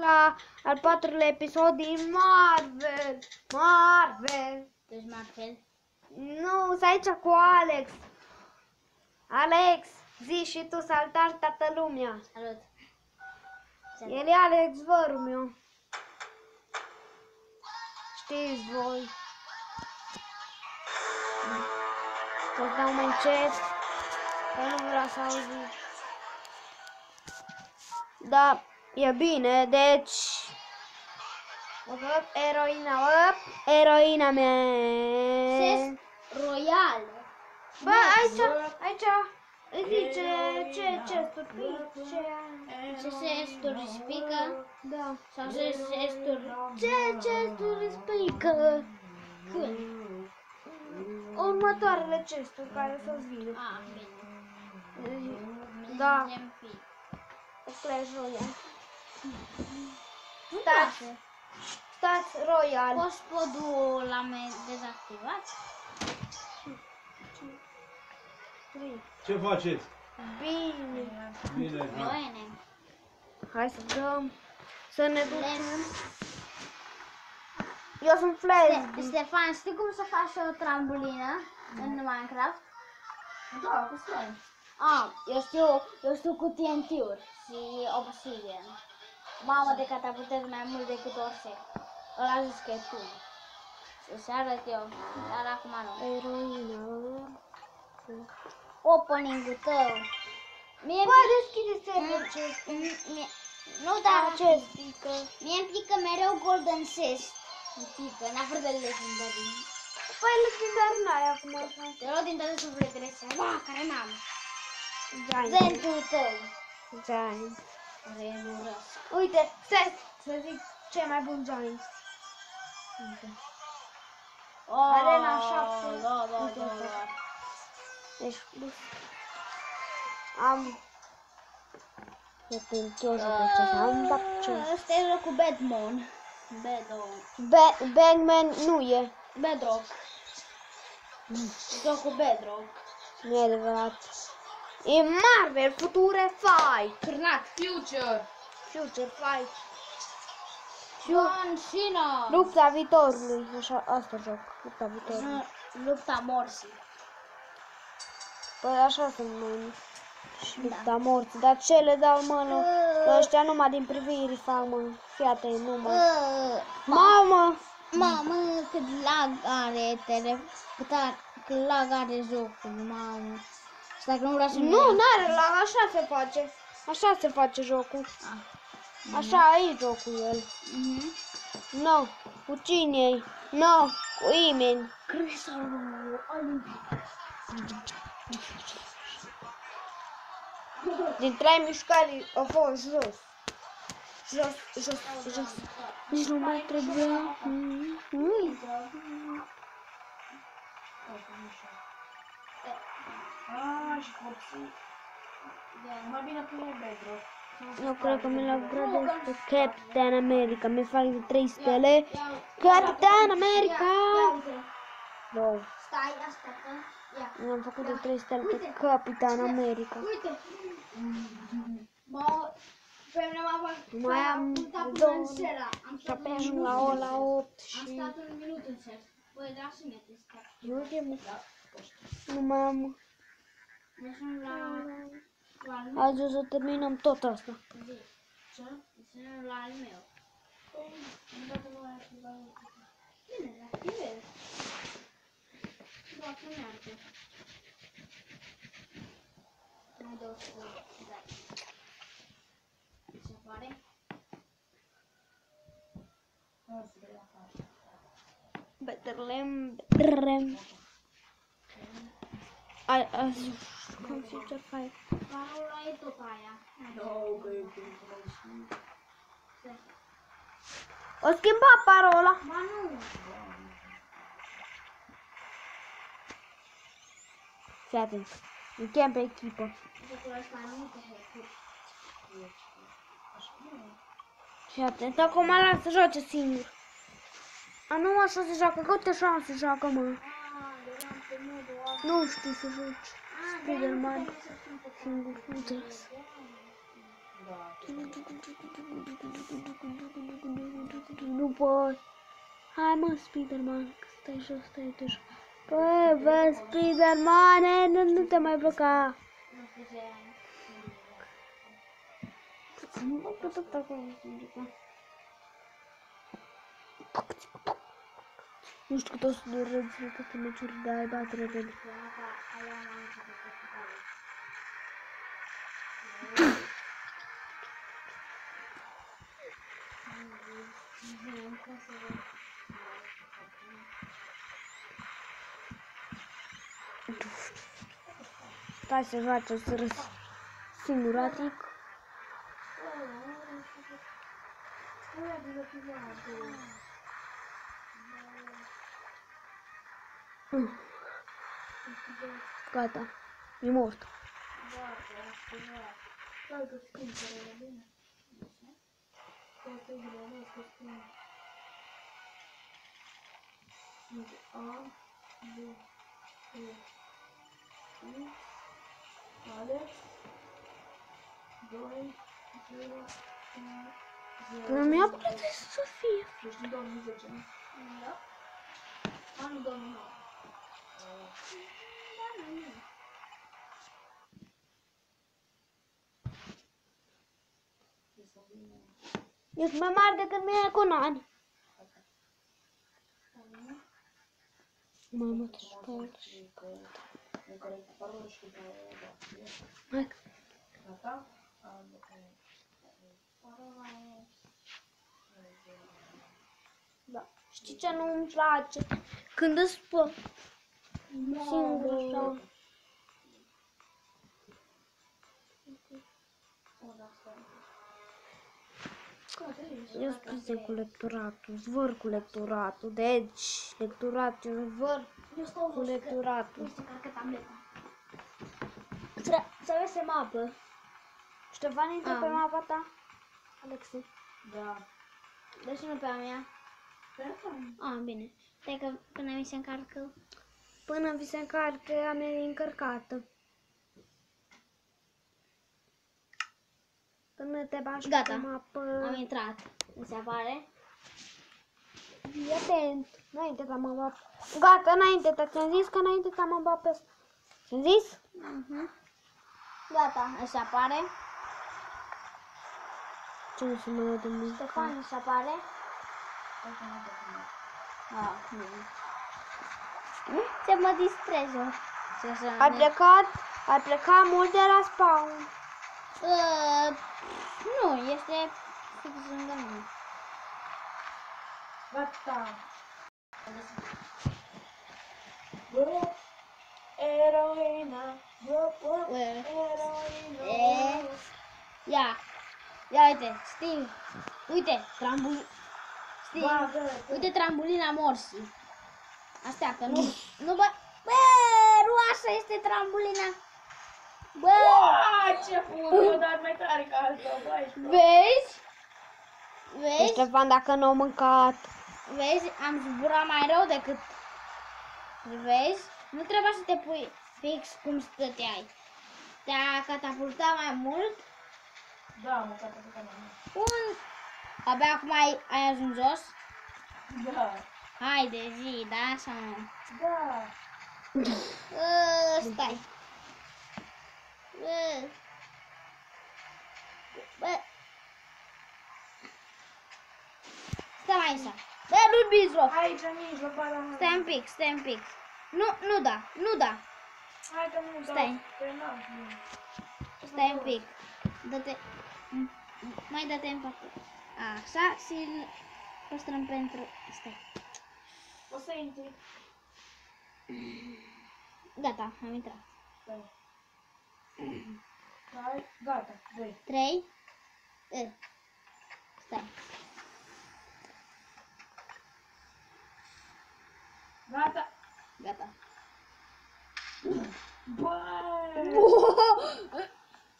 la al 4-lea episod din Marvel. Marvel. Deci Marvel. Nu, stai aici cu Alex. Alex, zi și tu, saltar toată lumea. Salut. El e Alex Vărmiu. Știți voi. Să-ți dau mai încet, că nu vreau să auzi. Da, e bine, deci... Eroina mea. Ses Royal. Bă, aici zice ce stupic, Ce se spică? Da. Sau ce Ce stupică? Când? Următoarele chesturi care să-ți vină. Ah, bine. Da, Nempi. Clash Royale. Nu Stați, place. stați Royal. Poți podul la dezactivat? Ce faceți? Bine. Bine, ha. Bine. Hai să dăm, să ne ducem. Eu sunt Flash. Stefan, știi cum să faci o trambulină în Minecraft? Da, cu slime. Ah, eu știu cu TNT-uri și obsidian. Mamă, de catapultez mai mult decât orice. Ăla zis că e tu. Să-și arăt eu, dar acum nu. Eroina. Opening-ul tău. Mie Bă, deschide serverul. nu, dar Ce spică? mie îmi pică mereu Golden Chest. Îmi pică, în afară de legendary. Păi legendar n-ai acum așa. Te rog din toate sufletele astea, care n-am. Giant. Zentul tău. Giant. Renurăs. Uite, stai să zic cel mai bun Giant. Uite. Arena 7. Da. Uite asta. Deci, am... Ăsta e locul Batman. Bangman nu e. Bedrock. Jocul Bedrock. Nu e adevărat. E Marvel Future Fight. Cârnat. Future. Future Fight. John Cena. Lupta viitorului. Așa, asta joc. Lupta viitorului. Lupta morții. Păi așa se numește. Și lupta morții. Dar ce le dau, mă, la ăștia numai din priviri fac, mă. Fii atent, numai. Mamă! Mamă, cât lag are cât lag are jocul, mamă. Și dacă nu vreau să Nu, n-are lag, așa se face. Așa se face jocul. Așa e jocul el. No, cu cine-i? No, cu imeni. Din 3 mișcări a fost jos. Jos. Nici nu mai trebuia. Ah, și copții. Mai bine pune Bedrock. Eu cred că mi-l upgradez pe Captain America. Mi fac de 3 stele. Captain America! Wow. Stai, așteaptă. Ia. Mi-am făcut de 3 stele pe Captain America. Uite. Bă, pe mine Mai am două. Și apoi ajung la o la 8 Am și... stat un minut în set. Băi, da și mie te stai. Uite, mă. Nu mai am... Mergem la Azi o să terminăm tot asta. ce? Mergem la al meu. Bine, la tine. Da, că merge. Mai dau să da. Se pare? Betrem. Azi... Cum Future Fight. Parola e tot aia. Nu, că e pentru O schimba parola. Ba nu. Fii atent. Închem pe echipă. Jocul ăsta nu multe hack-uri. Fii atent. Acum lasă să joace singur. A, nu așa se joacă. Că uite așa se joacă, mă. Eram pe modul ăsta. Nu știu să joci. Spider-Man. Singur. Nu te las. pot. Hai mă, Spiderman, că stai jos, stai tu jos. Bă, bă, Spiderman, nu te mai bloca. Nu știu ce am. Nu știu cât o să dureze toate meciurile de ai batere de Stai să joace să râs singuratic. Gata, e mort. Până mi-a plătit să fie. Ești în 2010, nu? Da. Anul 2009. Ești mai mare decât mine cu un an. Mamă, te și pe el și pe el. Hai. Gata? Da. Știi ce nu-mi place? Când îți spun singur așa. Eu spuse cu lecturatul, zvăr cu lecturatul, deci lecturatul, zvăr cu lecturatul. Să vezi mapă. Ștefan intră pe mapa ta? Alexei. Da. Deci nu pe a mea. Bine. Stai că până mi se încarcă. Până vi se încarcă, a mea e încărcată. Până te bași Gata. pe mapă. Am intrat. Mi se apare. Fii atent. Înainte ca mă bap. Gata, înainte, ți-am zis că înainte ca mă bap pe... Ți-am zis? Gata. Mi se apare. Ce nu se mă dă de mult? Ștefan mi se apare. Bine. Ce mă distrez eu. Ai plecat mult de la spawn. Nu, este fix lângă mine. Gata. Eroina. Eroina. Ia uite, Steve. Uite, uite trambolina Morsi. Așteaptă, nu bă, nu așa este trambolina. Bă, Ce fut, dar mai tare ca asta, băi. vezi? Vezi? Ștefan, dacă n-au mâncat. Vezi? Am zburat mai rău decât... Vezi? Nu trebuia să te pui fix cum stăteai. Te-a catapultat mai mult. Da, mă, gata, mă. Abia acum ai ajuns jos? Da. Haide, zi, da sau nu? Da. Stai. Stai mai aici. Bă, nu-l mijloc. Aici, în mijloc, ba, da. Stai un pic. Nu da. Hai că nu dau. Stai. Pe nas, nu. Stai un pic. Dă-te. Mai dă-te în parte. Așa și îl păstrăm pentru... Stai. O să intri. Gata, am intrat. Stai. Hai, gata, 2. 3. Stai. Gata. Gata. Băi!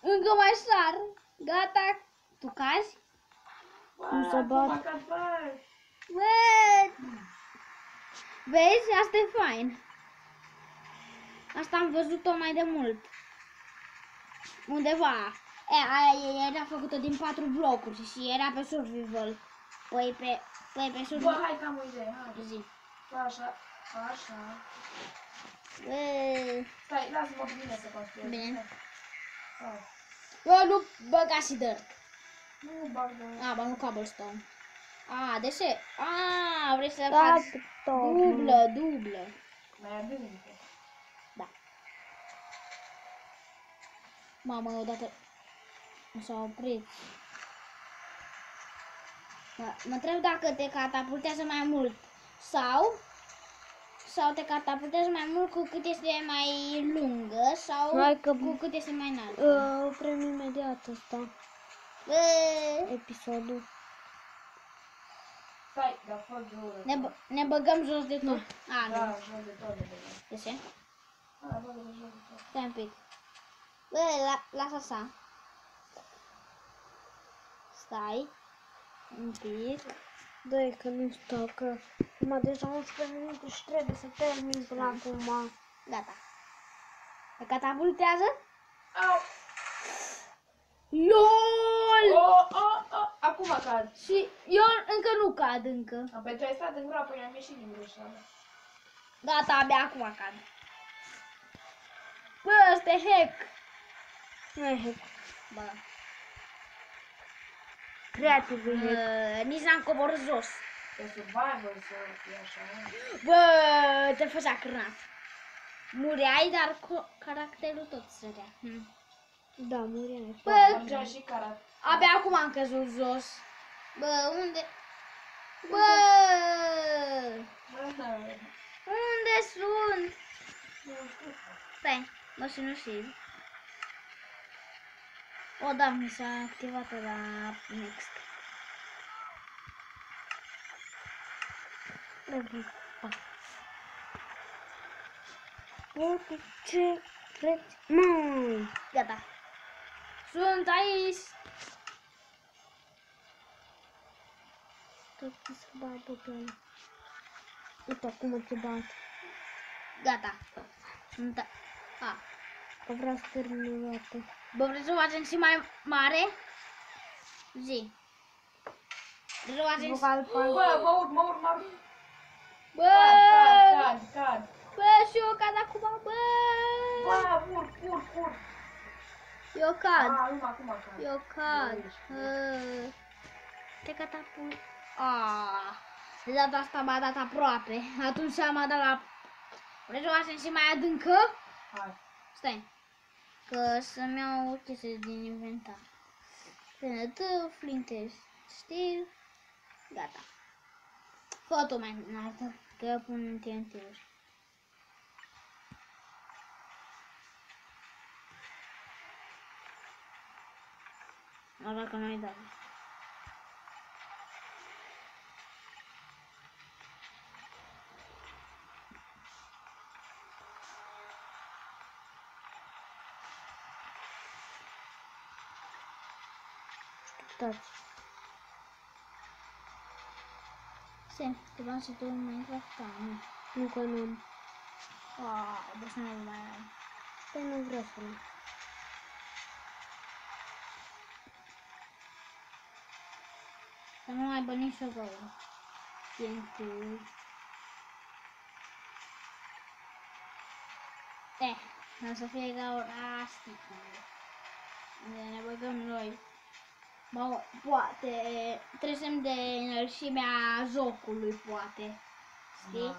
Încă mai sar. Gata. Tu cazi? Cum să bat? Băi! Bă! Vezi? Asta e fain. Asta am văzut-o mai de mult. Undeva. Aia era făcută din 4 blocuri și era pe survival. Păi pe sus. Bă, hai că am o idee, hai. Zi. Fă așa, așa. Bă, Stai, lasă-mă pe mine să construiesc. Bine. Hai. bă, nu băga și dirt. Nu bag de... A, bă, nu cobblestone. A, de ce? A, vrei să Da, faci dublă. Mai adâncă. Da. Mamă, odată s-a oprit. Mă întreb dacă te catapultează mai mult sau te catapultează mai mult cu cât este mai lungă sau Hai că- cu cât este mai înalt. Oprem imediat ăsta, Bă, episodul. Stai, dar fă jură. ne băgăm jos de tot. A, Da, nu. jos de tot de bine. De ce? Hai, bă, de jos de tot. Stai un pic. Bă, lasă așa. Stai. Un pic. Dă-i că nu stau, că acum deja 11 minute și trebuie să termin până acum. Gata. Te catapultează? Au! LOL! Acum cad. Și eu încă nu cad încă. Păi tu ai stat în groapă, eu am ieșit din greșeală. Gata, abia acum cad. Bă, ăsta e hack. Nu e hack. Bă, Creativ e hack. nici n-am coborât jos. Pe survival să fie așa, nu? Bă, te făcea cârnat. Mureai, dar caracterul tot sărea. Da, mureai. Bă, Mergea și carat. abia acum am căzut jos. Bă, unde? Bă, unde sunt? Stai, mă sinucid. O, da, mi s-a activat la next. Uite ce vreți, măi! Gata. Sunt aici. Tot să bată pe ăla. Uite acum te bat. Gata. Sunt a. Că vreau să termin o dată. Bă, vreți să o facem și mai mare? Zi. Vreți să o facem și... Bă, mă urc, mă urc. Bă, Cad. bă, și eu cad acum, bă. Bă, urc. Eu cad. Numai acum cad. Eu cad. Te catapult. De data asta m-a dat aproape. Atunci m-a dat la... Vreți să o facem și mai adâncă? Hai. Stai. Că să-mi iau chestii din inventar. Sănătă, flinte, stil. Gata. Fă tu mai înaltă, că eu pun TNT-uri. Ăla că nu-i dat. Uitați. Se, te v-am și tu în Minecraft, da, nu. Nu că n-am. Bă, să nu mai am. Păi nu vreau să nu. Să nu aibă nicio gaură. TNT-uri. O să fie gaura sticlă. Ne băgăm noi. Poate trecem de înălțimea jocului, poate. Știi?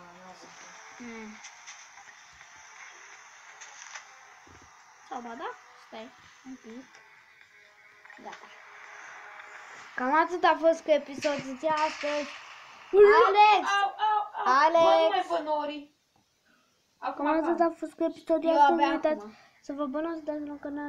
Sau ba da? Stai un pic. Gata. Cam atât a fost cu episodul de astăzi. Alex! Alex! Bă, nu mai fă nori. Cam atât a fost cu episodul de Eu astăzi. abia Nu uitați acum. să vă abonați, dați la canal.